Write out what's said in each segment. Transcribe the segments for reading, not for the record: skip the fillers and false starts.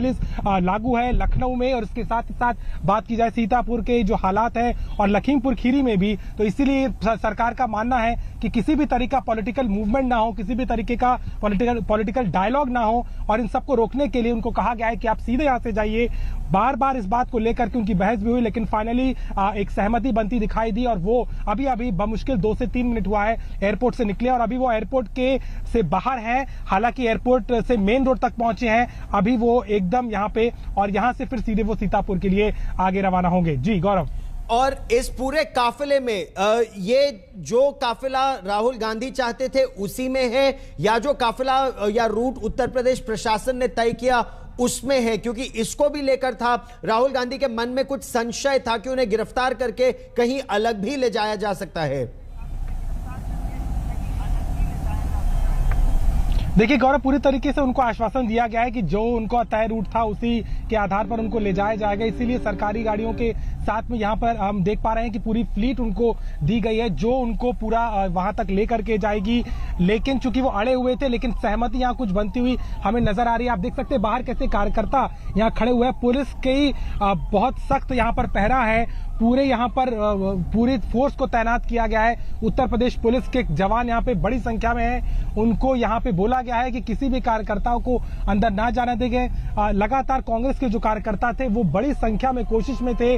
लागू है लखनऊ में, और इसके साथ ही साथ बात की जाए सीतापुर के जो हालात है और लखीमपुर खीरी में भी, तो इसीलिए सरकार का मानना है कि किसी भी तरीके का पॉलिटिकल मूवमेंट ना हो, किसी भी तरीके का पॉलिटिकल डायलॉग ना हो, और इन सबको रोकने के लिए उनको कहा गया है कि आप सीधे यहां से जाइए। बार बार इस बात को लेकर के उनकी बहस भी हुई, लेकिन फाइनली एक सहमति बनती दिखाई दी, और वो अभी अभी बमुश्किल 2 से 3 मिनट हुआ है एयरपोर्ट से निकले, और अभी वो एयरपोर्ट के से बाहर है। हालांकि एयरपोर्ट से मेन रोड तक पहुंचे हैं अभी वो एकदम यहाँ पे, और यहाँ से फिर सीधे वो सीतापुर के लिए आगे रवाना होंगे। जी गौरव। और इस पूरे काफिले में ये जो काफिला राहुल गांधी चाहते थे उसी में है, या जो काफिला या रूट उत्तर प्रदेश प्रशासन ने तय किया उसमें है? क्योंकि इसको भी लेकर था, राहुल गांधी के मन में कुछ संशय था कि उन्हें गिरफ्तार करके कहीं अलग भी ले जाया जा सकता है। देखिए गौरव, पूरी तरीके से उनको आश्वासन दिया गया है कि जो उनको तय रूट था उसी के आधार पर उनको ले जाया जाएगा। इसीलिए सरकारी गाड़ियों के साथ में यहाँ पर हम देख पा रहे हैं कि पूरी फ्लीट उनको दी गई है जो उनको पूरा वहां तक लेकर के जाएगी। लेकिन चूंकि वो अड़े हुए थे, लेकिन सहमति यहाँ कुछ बनती हुई हमें नजर आ रही है। आप देख सकते हैं बाहर कैसे कार्यकर्ता यहाँ खड़े हुए हैं। पुलिस की बहुत सख्त यहाँ पर पहरा है, पूरे यहाँ पर पूरी फोर्स को तैनात किया गया है। उत्तर प्रदेश पुलिस के जवान यहाँ पे बड़ी संख्या में हैं। उनको यहाँ पे बोला गया है कि किसी भी कार्यकर्ताओं को अंदर ना जाने देंगे। लगातार कांग्रेस के जो कार्यकर्ता थे वो बड़ी संख्या में कोशिश में थे,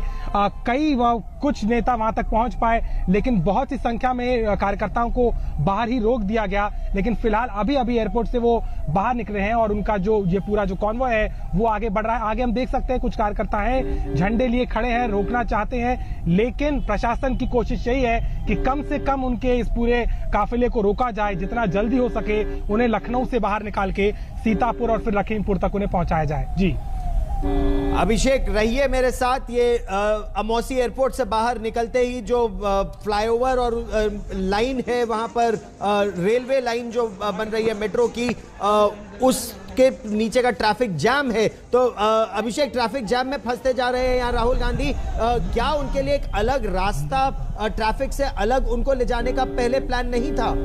कुछ नेता वहां तक पहुंच पाए, लेकिन बहुत ही संख्या में कार्यकर्ताओं को बाहर ही रोक दिया गया। लेकिन फिलहाल अभी अभी एयरपोर्ट से वो बाहर निकले हैं, और उनका जो ये पूरा जो कॉन्वॉय है वो आगे बढ़ रहा है। आगे हम देख सकते हैं कुछ कार्यकर्ता हैं झंडे लिए खड़े हैं, रोकना चाहते हैं, लेकिन प्रशासन की कोशिश यही है कि कम से कम उनके इस पूरे काफिले को रोका जाए, जितना जल्दी हो सके उन्हें लखनऊ से बाहर निकाल के सीतापुर और फिर लखीमपुर तक उन्हें पहुंचाया जाए। जी अभिषेक, रहिए मेरे साथ। ये अमौसी एयरपोर्ट से बाहर निकलते ही जो फ्लाईओवर और लाइन है वहां पर रेलवे लाइन जो बन रही है मेट्रो की, उसके नीचे का ट्रैफिक जैम है। तो अभिषेक, ट्रैफिक जैम में फंसते जा रहे हैं यहाँ राहुल गांधी। क्या उनके लिए एक अलग रास्ता ट्रैफिक से अलग उनको ले जाने का पहले प्लान नहीं था?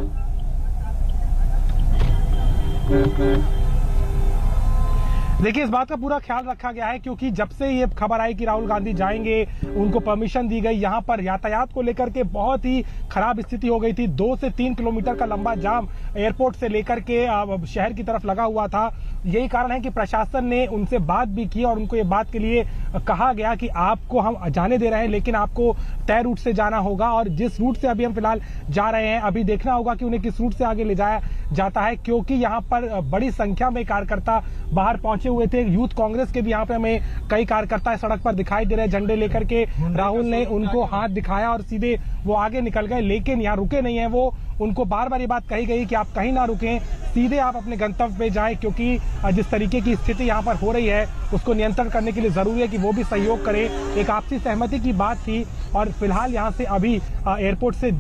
देखिए, इस बात का पूरा ख्याल रखा गया है, क्योंकि जब से ये खबर आई कि राहुल गांधी जाएंगे, उनको परमिशन दी गई, यहाँ पर यातायात को लेकर के बहुत ही खराब स्थिति हो गई थी। 2 से 3 किलोमीटर का लंबा जाम एयरपोर्ट से लेकर के शहर की तरफ लगा हुआ था। यही कारण है कि प्रशासन ने उनसे बात भी की और उनको ये बात के लिए कहा गया कि आपको हम जाने दे रहे हैं, लेकिन आपको तय रूट से जाना होगा। और जिस रूट से अभी हम फिलहाल जा रहे हैं, अभी देखना होगा कि उन्हें किस रूट से आगे ले जाया जाता है, क्योंकि यहाँ पर बड़ी संख्या में कार्यकर्ता बाहर पहुंचे हुए थे। यूथ कांग्रेस के भी यहाँ पे हमें कई कार्यकर्ता सड़क पर दिखाई दे रहे हैं, झंडे लेकर के। राहुल ने उनको हाथ दिखाया और सीधे वो आगे निकल गए, लेकिन यहाँ रुके नहीं है वो। उनको बार बार ये बात कही गई कि आप कहीं ना रुकें, सीधे आप अपने गंतव्य पे जाएं, क्योंकि जिस तरीके की स्थिति यहाँ पर हो रही है उसको नियंत्रण करने के लिए जरूरी है कि वो भी सहयोग करें। एक आपसी सहमति की बात थी, और फिलहाल यहाँ से अभी एयरपोर्ट से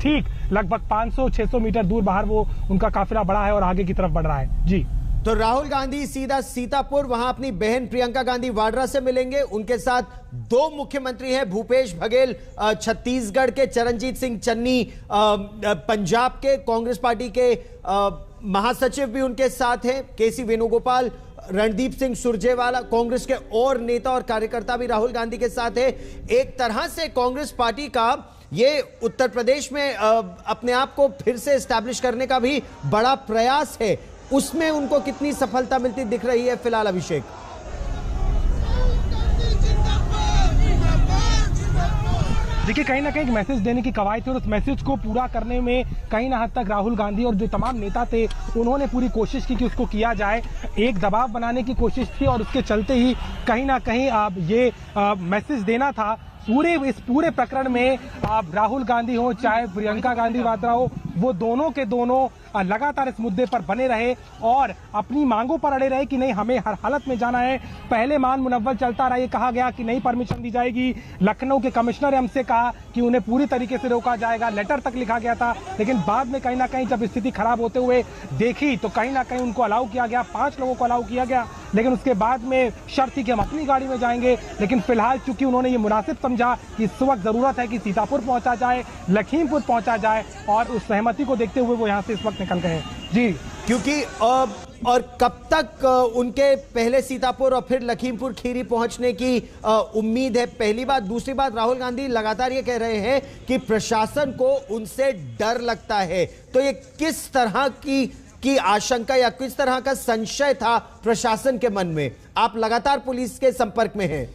ठीक लगभग 500-600 मीटर दूर बाहर वो उनका काफिला बढ़ा है और आगे की तरफ बढ़ रहा है। जी, तो राहुल गांधी सीधा सीतापुर, वहां अपनी बहन प्रियंका गांधी वाड्रा से मिलेंगे। उनके साथ 2 मुख्यमंत्री हैं, भूपेश बघेल छत्तीसगढ़ के, चरणजीत सिंह चन्नी पंजाब के, कांग्रेस पार्टी के महासचिव भी उनके साथ हैं, केसी वेणुगोपाल, रणदीप सिंह सुरजेवाला, कांग्रेस के और नेता और कार्यकर्ता भी राहुल गांधी के साथ है। एक तरह से कांग्रेस पार्टी का ये उत्तर प्रदेश में अपने आप को फिर से एस्टैब्लिश करने का भी बड़ा प्रयास है। उसमें उनको कितनी सफलता मिलती दिख रही है फिलहाल, अभिषेक? देखिए, कहीं ना कहीं एक मैसेज देने की कवायद थी, और उस मैसेज को पूरा करने में कहीं ना हद तक राहुल गांधी और जो तमाम नेता थे उन्होंने पूरी कोशिश की कि उसको किया जाए। एक दबाव बनाने की कोशिश थी, और उसके चलते ही कहीं ना कहीं ये मैसेज देना था। इस पूरे प्रकरण में राहुल गांधी हो चाहे प्रियंका गांधी वाड्रा हो, वो दोनों के दोनों लगातार इस मुद्दे पर बने रहे और अपनी मांगों पर अड़े रहे कि नहीं, हमें हर हालत में जाना है। पहले मान मुनव्वल चलता रहा, ये कहा गया कि नहीं परमिशन दी जाएगी। लखनऊ के कमिश्नर ने हमसे कहा कि उन्हें पूरी तरीके से रोका जाएगा, लेटर तक लिखा गया था। लेकिन बाद में कहीं ना कहीं जब स्थिति खराब होते हुए देखी तो कहीं ना कहीं उनको अलाउ किया गया, 5 लोगों को अलाउ किया गया। लेकिन उसके बाद में शर्त थी कि हम अपनी गाड़ी में जाएंगे। लेकिन फिलहाल चूंकि उन्होंने ये मुनासिब समझा कि इस वक्त जरूरत है कि सीतापुर पहुंचा जाए, लखीमपुर पहुंचा जाए, और उस सहमति सहमति को देखते हुए वो यहाँ से इस वक्त निकल गए हैं। जी, क्योंकि और कब तक उनके पहले सीतापुर और फिर लखीमपुर खीरी पहुंचने की उम्मीद है? पहली बात। दूसरी बात, राहुल गांधी लगातार ये कह रहे हैं कि प्रशासन को उनसे डर लगता है, तो ये किस तरह की आशंका या किस तरह का संशय था प्रशासन के मन में? आप लगातार पुलिस के संपर्क में हैं।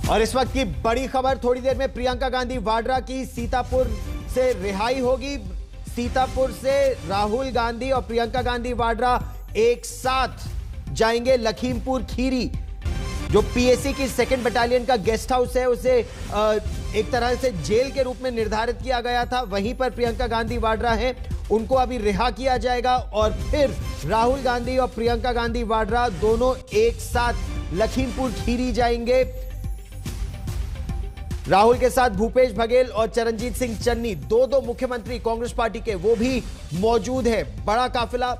और इस वक्त की बड़ी खबर, थोड़ी देर में प्रियंका गांधी वाड्रा की सीतापुर से रिहाई होगी। सीतापुर से राहुल गांधी और प्रियंका गांधी वाड्रा एक साथ जाएंगे लखीमपुर खीरी। जो पीएसी की 2nd बटालियन का गेस्ट हाउस है, उसे एक तरह से जेल के रूप में निर्धारित किया गया था, वहीं पर प्रियंका गांधी वाड्रा है, उनको अभी रिहा किया जाएगा और फिर राहुल गांधी और प्रियंका गांधी वाड्रा दोनों एक साथ लखीमपुर खीरी जाएंगे। राहुल के साथ भूपेश बघेल और चरणजीत सिंह चन्नी, दो मुख्यमंत्री कांग्रेस पार्टी के, वो भी मौजूद है। बड़ा काफिला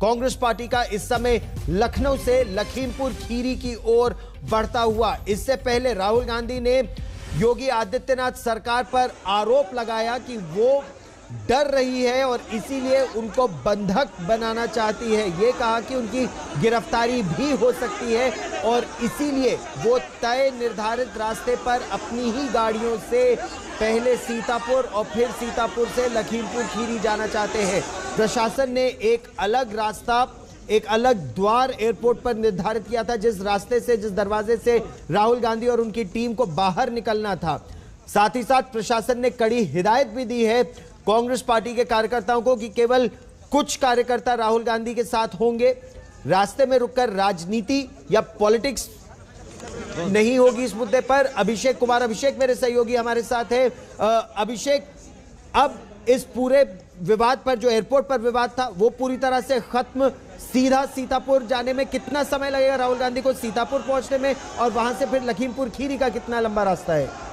कांग्रेस पार्टी का इस समय लखनऊ से लखीमपुर खीरी की ओर बढ़ता हुआ। इससे पहले राहुल गांधी ने योगी आदित्यनाथ सरकार पर आरोप लगाया कि वो डर रही है और इसीलिए उनको बंधक बनाना चाहती है। ये कहा कि उनकी गिरफ्तारी भी हो सकती है और इसीलिए वो तय निर्धारित रास्ते पर अपनी ही गाड़ियों से पहले सीतापुर और फिर सीतापुर से लखीमपुर खीरी जाना चाहते हैं। प्रशासन ने एक अलग रास्ता, एक अलग द्वार एयरपोर्ट पर निर्धारित किया था, जिस रास्ते से, जिस दरवाजे से राहुल गांधी और उनकी टीम को बाहर निकलना था। साथ ही साथ प्रशासन ने कड़ी हिदायत भी दी है कांग्रेस पार्टी के कार्यकर्ताओं को कि केवल कुछ कार्यकर्ता राहुल गांधी के साथ होंगे, रास्ते में रुककर राजनीति या पॉलिटिक्स नहीं होगी। इस मुद्दे पर अभिषेक कुमार, अभिषेक मेरे सहयोगी हमारे साथ है। अभिषेक, अब इस पूरे विवाद पर, जो एयरपोर्ट पर विवाद था, वो पूरी तरह से खत्म। सीधा सीतापुर जाने में कितना समय लगेगा राहुल गांधी को सीतापुर पहुंचने में, और वहां से फिर लखीमपुर खीरी का कितना लंबा रास्ता है?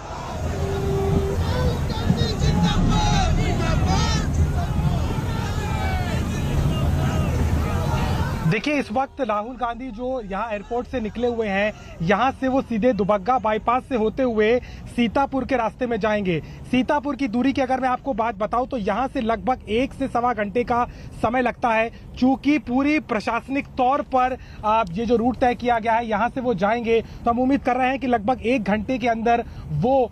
देखिए, इस वक्त राहुल गांधी जो यहाँ एयरपोर्ट से निकले हुए हैं, यहाँ से वो सीधे दुबग्गा बाईपास से होते हुए सीतापुर के रास्ते में जाएंगे। सीतापुर की दूरी की अगर मैं आपको बात बताऊं तो यहाँ से लगभग 1 से सवा घंटे का समय लगता है। चूंकि पूरी प्रशासनिक तौर पर ये जो रूट तय किया गया है, यहाँ से वो जाएंगे, तो हम उम्मीद कर रहे हैं कि लगभग 1 घंटे के अंदर वो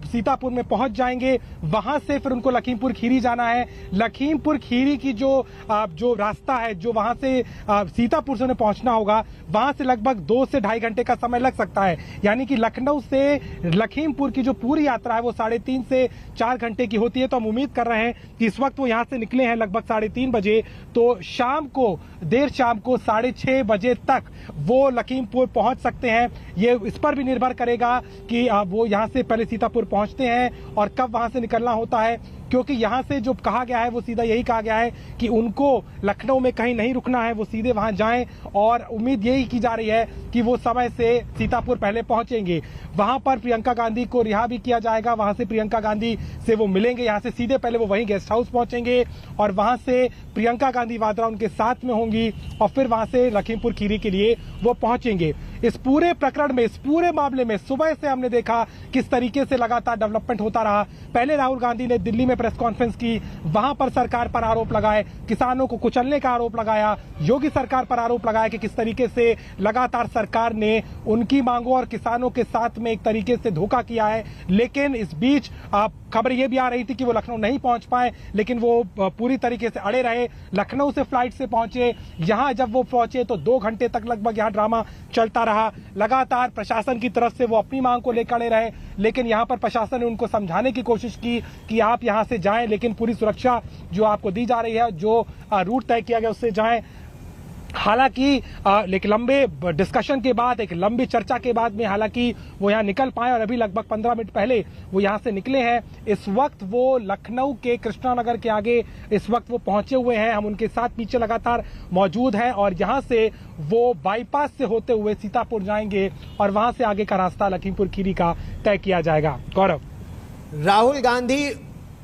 सीतापुर में पहुंच जाएंगे। वहां से फिर उनको लखीमपुर खीरी जाना है। लखीमपुर खीरी की जो रास्ता है, जो वहां से सीतापुर से उन्हें पहुंचना होगा, वहां से लगभग 2 से ढाई घंटे का समय लग सकता है। यानी कि लखनऊ से लखीमपुर की जो पूरी यात्रा है वो 3.5 से 4 घंटे की होती है। तो हम उम्मीद कर रहे हैं कि इस वक्त वो यहां से निकले हैं लगभग 3:30 बजे, तो देर शाम को 6:30 बजे तक वो लखीमपुर पहुंच सकते हैं। ये इस पर भी निर्भर करेगा कि वो यहां से पहले सीतापुर पहुंचते हैं और कब वहां से निकलना होता है, क्योंकि यहां से जो कहा गया है वो सीधा यही कहा गया है कि उनको लखनऊ में कहीं नहीं रुकना है, वो सीधे वहां जाएं, और उम्मीद यही की जा रही है कि वो समय से सीतापुर पहले पहुंचेंगे। वहां पर प्रियंका गांधी को रिहा भी किया जाएगा, वहां से प्रियंका गांधी से वो मिलेंगे, यहां से सीधे पहले वो वहीं गेस्ट हाउस पहुंचेंगे और वहां से प्रियंका गांधी वाड्रा उनके साथ में होंगी और फिर वहां से लखीमपुर खीरी के लिए वो पहुंचेंगे। इस पूरे प्रकरण में, इस पूरे मामले में सुबह से हमने देखा किस तरीके से लगातार डेवलपमेंट होता रहा। पहले राहुल गांधी ने दिल्ली में प्रेस कॉन्फ्रेंस की, वहां पर सरकार पर आरोप लगाए, किसानों को कुचलने का आरोप लगाया, योगी सरकार पर आरोप लगाया कि किस तरीके से लगातार सरकार ने उनकी मांगों और किसानों के साथ में एक तरीके से धोखा किया है। लेकिन इस बीच खबर यह भी आ रही थी कि वो लखनऊ नहीं पहुंच पाए, लेकिन वो पूरी तरीके से अड़े रहे, लखनऊ से फ्लाइट से पहुंचे। यहां जब वो पहुंचे तो 2 घंटे तक लगभग यहां ड्रामा चलता रहा। लगातार प्रशासन की तरफ से वो अपनी मांग को लेकर अड़े रहे, लेकिन यहां पर प्रशासन ने उनको समझाने की कोशिश की कि आप यहां से जाएं, लेकिन पूरी सुरक्षा जो आपको दी जा रही है, जो रूट तय किया गया उससे जाएं। हालांकि एक लंबे डिस्कशन के बाद, एक लंबी चर्चा के बाद में हालांकि वो यहाँ निकल पाए और अभी लगभग 15 मिनट पहले वो यहाँ से निकले हैं। इस वक्त वो लखनऊ के कृष्णा नगर के आगे इस वक्त वो पहुंचे हुए हैं। हम उनके साथ पीछे लगातार मौजूद हैं और यहाँ से वो बाईपास से होते हुए सीतापुर जाएंगे और वहां से आगे का रास्ता लखीमपुर खीरी का तय किया जाएगा। गौरव, राहुल गांधी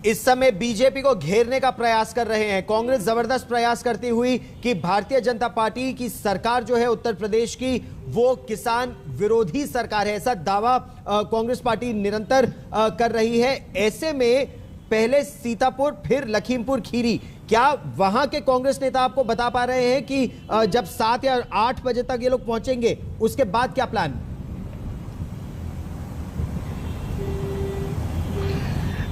इस समय बीजेपी को घेरने का प्रयास कर रहे हैं। कांग्रेस जबरदस्त प्रयास करती हुई कि भारतीय जनता पार्टी की सरकार जो है उत्तर प्रदेश की, वो किसान विरोधी सरकार है, ऐसा दावा कांग्रेस पार्टी निरंतर कर रही है। ऐसे में पहले सीतापुर फिर लखीमपुर खीरी, क्या वहां के कांग्रेस नेता आपको बता पा रहे हैं कि जब 7 या 8 बजे तक ये लोग पहुंचेंगे उसके बाद क्या प्लान?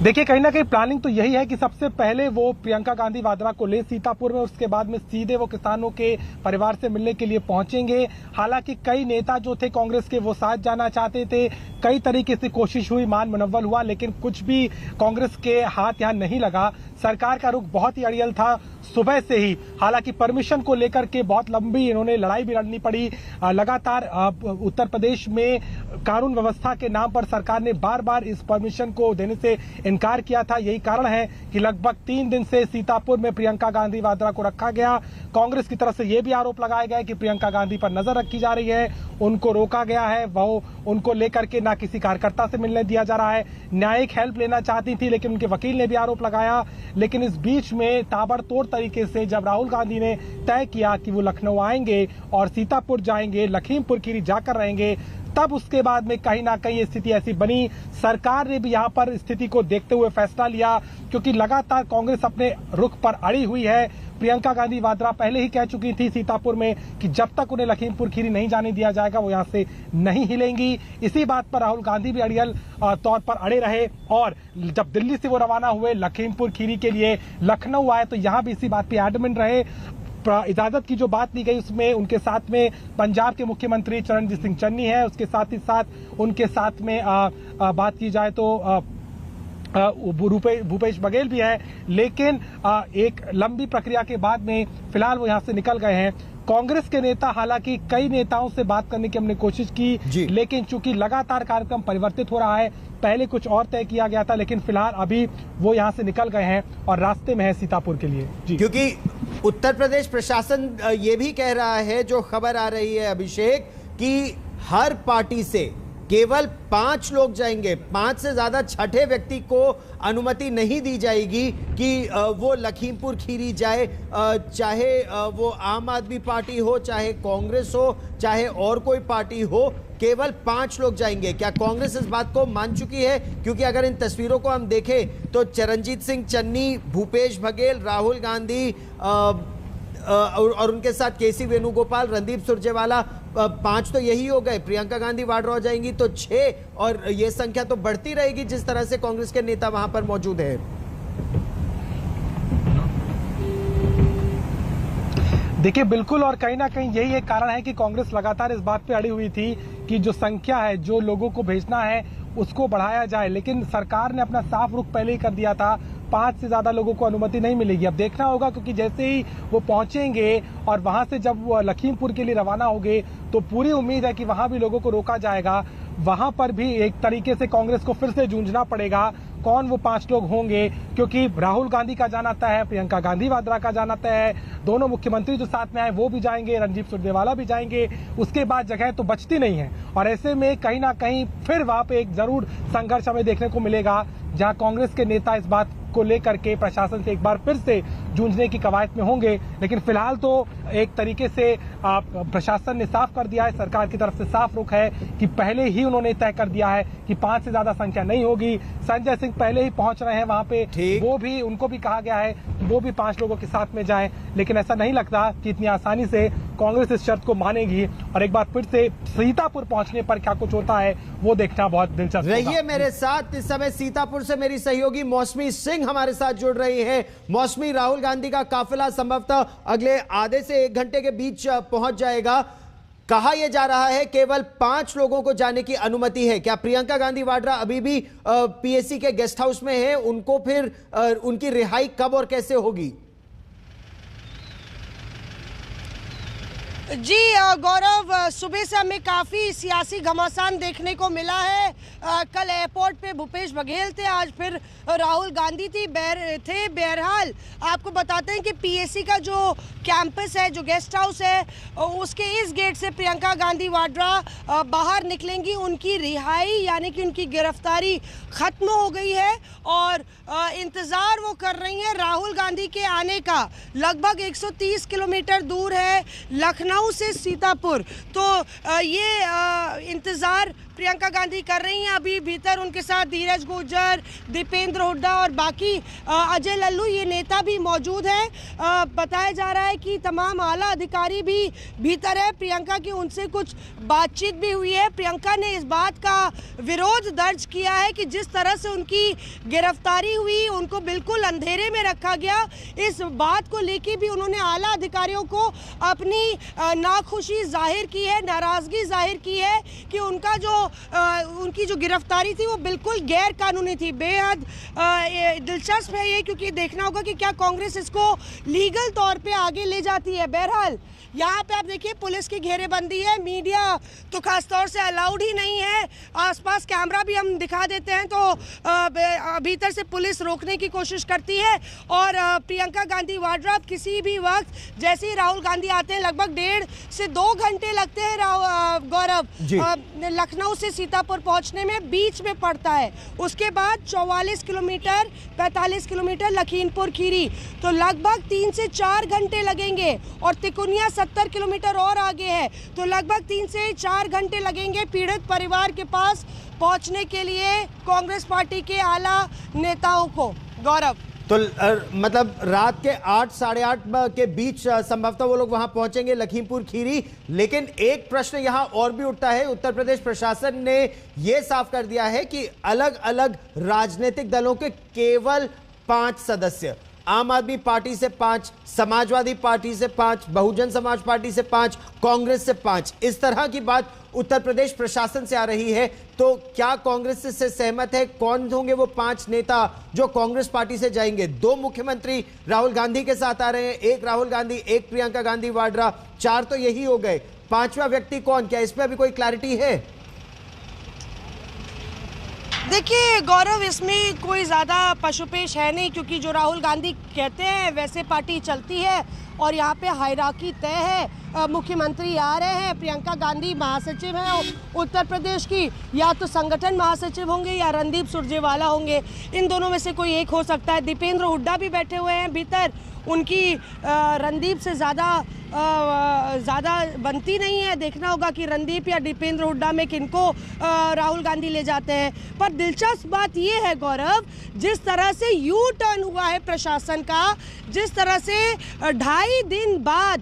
देखिए, कहीं ना कहीं प्लानिंग तो यही है कि सबसे पहले वो प्रियंका गांधी वाड्रा को ले सीतापुर में, उसके बाद में सीधे वो किसानों के परिवार से मिलने के लिए पहुंचेंगे। हालांकि कई नेता जो थे कांग्रेस के वो साथ जाना चाहते थे, कई तरीके से कोशिश हुई, मान मुनव्वल हुआ, लेकिन कुछ भी कांग्रेस के हाथ यहाँ नहीं लगा। सरकार का रुख बहुत ही अड़ियल था सुबह से ही। हालांकि परमिशन को लेकर के बहुत लंबी इन्होंने लड़ाई भी लड़नी पड़ी। लगातार उत्तर प्रदेश में कानून व्यवस्था के नाम पर सरकार ने बार बार इस परमिशन को देने से इनकार किया था। यही कारण है कि लगभग 3 दिन से सीतापुर में प्रियंका गांधी वाड्रा को रखा गया। कांग्रेस की तरफ से यह भी आरोप लगाया गया कि प्रियंका गांधी पर नजर रखी जा रही है, उनको रोका गया है, वो उनको लेकर के ना किसी कार्यकर्ता से मिलने दिया जा रहा है। न्यायिक हेल्प लेना चाहती थी, लेकिन उनके वकील ने भी आरोप लगाया। लेकिन इस बीच में ताबड़तोड़ तरीके से जब राहुल गांधी ने तय किया कि वो लखनऊ आएंगे और सीतापुर जाएंगे, लखीमपुर खीरी जाकर रहेंगे, तब उसके बाद में कहीं ना कहीं स्थिति ऐसी बनी। सरकार ने भी यहां पर स्थिति को देखते हुए फैसला लिया, क्योंकि लगातार कांग्रेस अपने रुख पर अड़ी हुई है। प्रियंका गांधी वाड्रा पहले ही कह चुकी थी सीतापुर में कि जब तक उन्हें लखीमपुर खीरी नहीं जाने दिया जाएगा वो यहां से नहीं हिलेंगी। इसी बात पर राहुल गांधी भी अड़ियल तौर पर अड़े रहे और जब दिल्ली से वो रवाना हुए लखीमपुर खीरी के लिए, लखनऊ आए, तो यहां भी इसी बात पे एडमेंट रहे। इजाजत की जो बात ली गई उसमें उनके साथ में पंजाब के मुख्यमंत्री चरणजीत सिंह चन्नी है, उसके साथ ही साथ उनके साथ में बात की जाए तो भूपेश बघेल भी है। लेकिन एक लंबी प्रक्रिया के बाद में फिलहाल वो यहां से निकल गए हैं। कांग्रेस के नेता, हालांकि कई नेताओं से बात करने की हमने कोशिश की, लेकिन चूंकि लगातार कार्यक्रम परिवर्तित हो रहा है, पहले कुछ और तय किया गया था, लेकिन फिलहाल अभी वो यहां से निकल गए हैं और रास्ते में है सीतापुर के लिए। जी, क्योंकि उत्तर प्रदेश प्रशासन ये भी कह रहा है, जो खबर आ रही है अभिषेक, कि हर पार्टी से केवल 5 लोग जाएंगे, 5 से ज्यादा छठे व्यक्ति को अनुमति नहीं दी जाएगी कि वो लखीमपुर खीरी जाए, चाहे वो आम आदमी पार्टी हो, चाहे कांग्रेस हो, चाहे और कोई पार्टी हो, केवल 5 लोग जाएंगे। क्या कांग्रेस इस बात को मान चुकी है? क्योंकि अगर इन तस्वीरों को हम देखें तो चरणजीत सिंह चन्नी, भूपेश बघेल, राहुल गांधी और उनके साथ केसी वेणुगोपाल, रणदीप सुरजेवाला, 5 तो यही हो गए। प्रियंका गांधी वाड्रा हो जाएंगी तो 6, और ये संख्या तो बढ़ती रहेगी जिस तरह से कांग्रेस के नेता वहां पर मौजूद है। देखिए, बिल्कुल, और कहीं ना कहीं यही एक कारण है कि कांग्रेस लगातार इस बात पे अड़ी हुई थी कि जो संख्या है, जो लोगों को भेजना है, उसको बढ़ाया जाए। लेकिन सरकार ने अपना साफ रुख पहले ही कर दिया था, 5 से ज्यादा लोगों को अनुमति नहीं मिलेगी। अब देखना होगा, क्योंकि जैसे ही वो पहुंचेंगे और वहां से जब वो लखीमपुर के लिए रवाना होंगे तो पूरी उम्मीद है कि वहां भी लोगों को रोका जाएगा। वहां पर भी एक तरीके से कांग्रेस को फिर से जूझना पड़ेगा, कौन वो 5 लोग होंगे, क्योंकि राहुल गांधी का जाना तय है, प्रियंका गांधी वाड्रा का जाना तय है, दोनों मुख्यमंत्री जो साथ में आए वो भी जाएंगे, रणदीप सुरजेवाला भी जाएंगे, उसके बाद जगह तो बचती नहीं है। और ऐसे में कहीं ना कहीं फिर वहां पे एक जरूर संघर्ष हमें देखने को मिलेगा, जहां कांग्रेस के नेता इस बात को लेकर के प्रशासन से एक बार फिर से जूझने की कवायद में होंगे। लेकिन फिलहाल तो एक तरीके से प्रशासन ने साफ कर दिया है, सरकार की तरफ से साफ रुख है कि पहले ही उन्होंने तय कर दिया है कि 5 से ज्यादा संख्या नहीं होगी। संजय सिंह पहले ही पहुंच रहे हैं वहां पे, वो भी, उनको भी कहा गया है वो भी 5 लोगों के साथ में जाएं। लेकिन ऐसा नहीं लगता कि इतनी आसानी से कांग्रेस इस शर्त को मानेगी। और एक बार फिर से सीतापुर पहुंचने पर क्या कुछ होता है वो देखना बहुत दिलचस्प रहिए मेरे साथ। इस समय सीतापुर से मेरी सहयोगी मौसमी सिंह हमारे साथ जुड़ रही है। मौसमी, राहुल गांधी का काफिला संभवतः अगले आधे से 1 घंटे के बीच पहुंच जाएगा। कहा यह जा रहा है केवल 5 लोगों को जाने की अनुमति है। क्या प्रियंका गांधी वाड्रा अभी भी पीएससी के गेस्ट हाउस में है? उनको फिर उनकी रिहाई कब और कैसे होगी? जी गौरव, सुबह से हमें काफ़ी सियासी घमासान देखने को मिला है। कल एयरपोर्ट पे भूपेश बघेल थे, आज फिर राहुल गांधी थे। बहरहाल आपको बताते हैं कि पीएसी का जो कैंपस है, जो गेस्ट हाउस है, उसके इस गेट से प्रियंका गांधी वाड्रा बाहर निकलेंगी। उनकी रिहाई यानी कि उनकी गिरफ्तारी ख़त्म हो गई है और इंतज़ार वो कर रही हैं राहुल गांधी के आने का। लगभग 130 किलोमीटर दूर है लखनऊ से सीतापुर, तो ये इंतज़ार प्रियंका गांधी कर रही हैं। अभी भीतर उनके साथ धीरज गुर्जर, दीपेंद्र हुड्डा और बाकी अजय लल्लू ये नेता भी मौजूद हैं। बताया जा रहा है कि तमाम आला अधिकारी भी भीतर है। प्रियंका की उनसे कुछ बातचीत भी हुई है। प्रियंका ने इस बात का विरोध दर्ज किया है कि जिस तरह से उनकी गिरफ्तारी हुई, उनको बिल्कुल अंधेरे में रखा गया। इस बात को लेके भी उन्होंने आला अधिकारियों को अपनी नाखुशी जाहिर की है, नाराज़गी जाहिर की है कि उनकी जो गिरफ्तारी थी वो बिल्कुल गैर कानूनी थी। बेहद दिलचस्प है ये, क्योंकि देखना होगा कि क्या कांग्रेस इसको लीगल तौर पे आगे ले जाती है। बहरहाल यहाँ पे आप देखिए पुलिस की घेरेबंदी है, मीडिया तो खासतौर से अलाउड ही नहीं है। आसपास कैमरा भी हम दिखा देते हैं तो भीतर से पुलिस रोकने की कोशिश करती है। और प्रियंका गांधी वाड्रा किसी भी वक्त, जैसे ही राहुल गांधी आते हैं, लगभग 1.5 से 2 घंटे लगते हैं गौरव लखनऊ से सीतापुर पहुंचने में, बीच में पड़ता है। उसके बाद 44 किलोमीटर 45 किलोमीटर लखीमपुर खीरी, तो लगभग 3 से 4 घंटे लगेंगे। और तिकुनिया 70 किलोमीटर और आगे है, तो लगभग 3 से 4 घंटे लगेंगे पीड़ित परिवार के पास पहुंचने के लिए कांग्रेस पार्टी के आला नेताओं को। गौरव, तो मतलब रात के 8 साढ़े 8 के बीच संभवतः वो लोग वहां पहुंचेंगे लखीमपुर खीरी। लेकिन एक प्रश्न यहां और भी उठता है। उत्तर प्रदेश प्रशासन ने यह साफ कर दिया है कि अलग अलग राजनीतिक दलों के केवल 5 सदस्य, आम आदमी पार्टी से 5, समाजवादी पार्टी से 5, बहुजन समाज पार्टी से 5, कांग्रेस से 5, इस तरह की बात उत्तर प्रदेश प्रशासन से आ रही है। तो क्या कांग्रेस से सहमत है? कौन होंगे वो 5 नेता जो कांग्रेस पार्टी से जाएंगे? 2 मुख्यमंत्री राहुल गांधी के साथ आ रहे हैं, एक राहुल गांधी, एक प्रियंका गांधी वाड्रा, 4 तो यही हो गए। 5वां व्यक्ति कौन? क्या इसमें अभी कोई क्लैरिटी है? देखिए गौरव, इसमें कोई ज़्यादा पशुपेश है नहीं, क्योंकि जो राहुल गांधी कहते हैं वैसे पार्टी चलती है और यहाँ पे हायरार्की तय है। मुख्यमंत्री आ रहे हैं, प्रियंका गांधी महासचिव हैं उत्तर प्रदेश की, या तो संगठन महासचिव होंगे या रणदीप सुरजेवाला होंगे, इन दोनों में से कोई एक हो सकता है। दीपेंद्र हुड्डा भी बैठे हुए हैं भीतर, उनकी रणदीप से ज़्यादा बनती नहीं है। देखना होगा कि रणदीप या दीपेंद्र हुड्डा में किनको राहुल गांधी ले जाते हैं। पर दिलचस्प बात ये है गौरव, जिस तरह से यू टर्न हुआ है प्रशासन का, जिस तरह से 2.5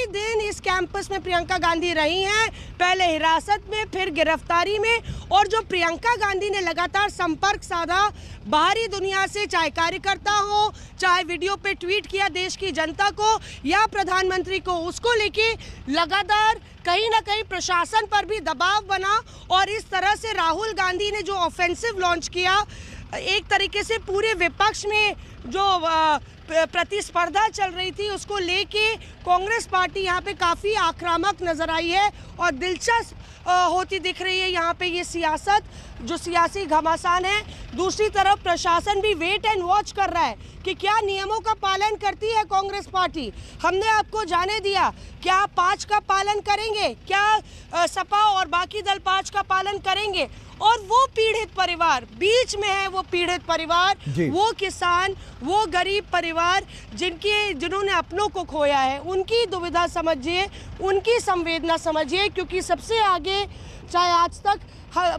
दिन इस कैंपस में प्रियंका गांधी रही हैं, पहले हिरासत में, फिर गिरफ्तारी में, और जो प्रियंका गांधी ने लगातार संपर्क साधा बाहरी दुनिया से, चाहे कार्यकर्ता हो, चाहे वीडियो पे ट्वीट किया देश की जनता को या प्रधानमंत्री को, उसको लेके लगातार कहीं ना कहीं प्रशासन पर भी दबाव बना। और इस तरह से राहुल गांधी ने जो ऑफेंसिव लॉन्च किया, एक तरीके से पूरे विपक्ष में जो प्रतिस्पर्धा चल रही थी उसको लेके कांग्रेस पार्टी यहाँ पे काफ़ी आक्रामक नजर आई है और दिलचस्प होती दिख रही है यहाँ पे ये सियासत, जो सियासी घमासान है। दूसरी तरफ प्रशासन भी वेट एंड वॉच कर रहा है कि क्या नियमों का पालन करती है कांग्रेस पार्टी। हमने आपको जाने दिया, क्या आप 5 का पालन करेंगे, क्या सपा और बाकी दल 5 का पालन करेंगे। और वो पीड़ित परिवार बीच में है, वो पीड़ित परिवार, वो किसान, वो गरीब परिवार जिन्होंने अपनों को खोया है, उनकी दुविधा समझिए, उनकी संवेदना समझिए, क्योंकि सबसे आगे चाहे आज तक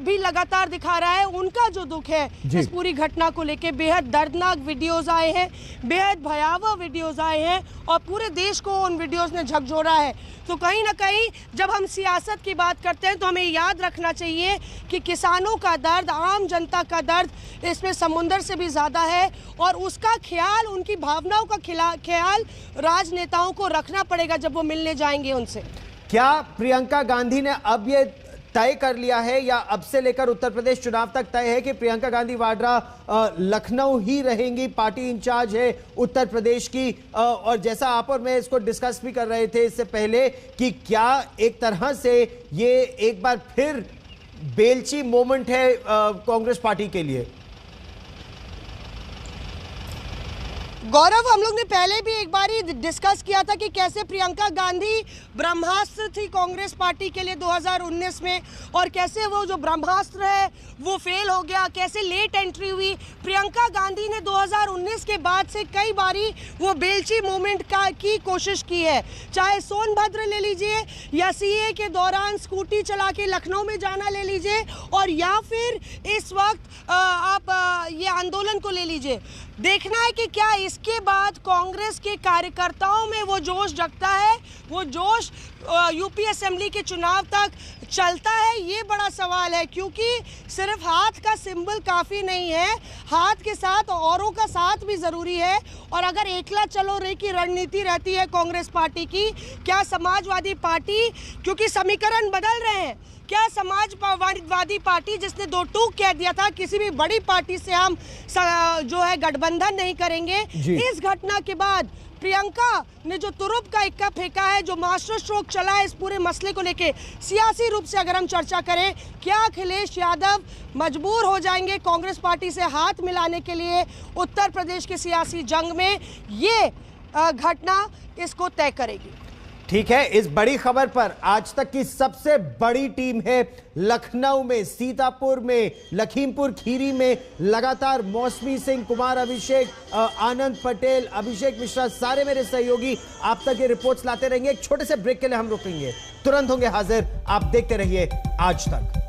भी लगातार दिखा रहा है उनका जो दुख है इस पूरी घटना को लेके। बेहद दर्दनाक वीडियोस आए हैं, बेहद भयावह वीडियोस आए हैं और पूरे देश को उन वीडियोस ने झकझोरा है। तो कहीं ना कहीं जब हम सियासत की बात करते हैं तो हमें याद रखना चाहिए कि किसानों का दर्द, आम जनता का दर्द इसमें समुंदर से भी ज़्यादा है और उसका ख्याल, उनकी भावनाओं का ख्याल राजनेताओं को रखना पड़ेगा जब वो मिलने जाएंगे उनसे। क्या प्रियंका गांधी ने अब ये तय कर लिया है या अब से लेकर उत्तर प्रदेश चुनाव तक तय है कि प्रियंका गांधी वाड्रा लखनऊ ही रहेंगी, पार्टी इंचार्ज है उत्तर प्रदेश की? और जैसा आप और मैं इसको डिस्कस भी कर रहे थे इससे पहले कि क्या एक तरह से ये एक बार फिर बेलची मोमेंट है कांग्रेस पार्टी के लिए? गौरव, हम लोग ने पहले भी एक बार ही डिस्कस किया था कि कैसे प्रियंका गांधी ब्रह्मास्त्र थी कांग्रेस पार्टी के लिए 2019 में, और कैसे वो जो ब्रह्मास्त्र है वो फेल हो गया, कैसे लेट एंट्री हुई। प्रियंका गांधी ने 2019 के बाद से कई बारी वो बेलची मूवमेंट की कोशिश की है, चाहे सोनभद्र ले लीजिए या सीए के दौरान स्कूटी चला के लखनऊ में जाना ले लीजिए, और या फिर इस वक्त आप ये आंदोलन को ले लीजिए। देखना है कि क्या इसके बाद कांग्रेस के कार्यकर्ताओं में वो जोश जगता है, वो जोश यूपी असेंबली के चुनाव तक चलता है, ये बड़ा सवाल है। क्योंकि सिर्फ हाथ का सिंबल काफ़ी नहीं है, हाथ के साथ औरों का साथ भी ज़रूरी है। और अगर एकला चलो रे की रणनीति रहती है कांग्रेस पार्टी की, क्या समाजवादी पार्टी, क्योंकि समीकरण बदल रहे हैं, क्या समाजवादी पार्टी जिसने 2 टूक कह दिया था किसी भी बड़ी पार्टी से हम जो है गठबंधन नहीं करेंगे, इस घटना के बाद प्रियंका ने जो तुरुप का इक्का फेंका है, जो मास्टर स्ट्रोक चला है इस पूरे मसले को लेके, सियासी रूप से अगर हम चर्चा करें, क्या अखिलेश यादव मजबूर हो जाएंगे कांग्रेस पार्टी से हाथ मिलाने के लिए उत्तर प्रदेश के सियासी जंग में? ये घटना इसको तय करेगी। ठीक है, इस बड़ी खबर पर आज तक की सबसे बड़ी टीम है लखनऊ में, सीतापुर में, लखीमपुर खीरी में लगातार मौसमी सिंह, कुमार अभिषेक, आनंद पटेल, अभिषेक मिश्रा, सारे मेरे सहयोगी आप तक ये रिपोर्ट्स लाते रहेंगे। एक छोटे से ब्रेक के लिए हम रुकेंगे, तुरंत होंगे हाजिर। आप देखते रहिए आज तक।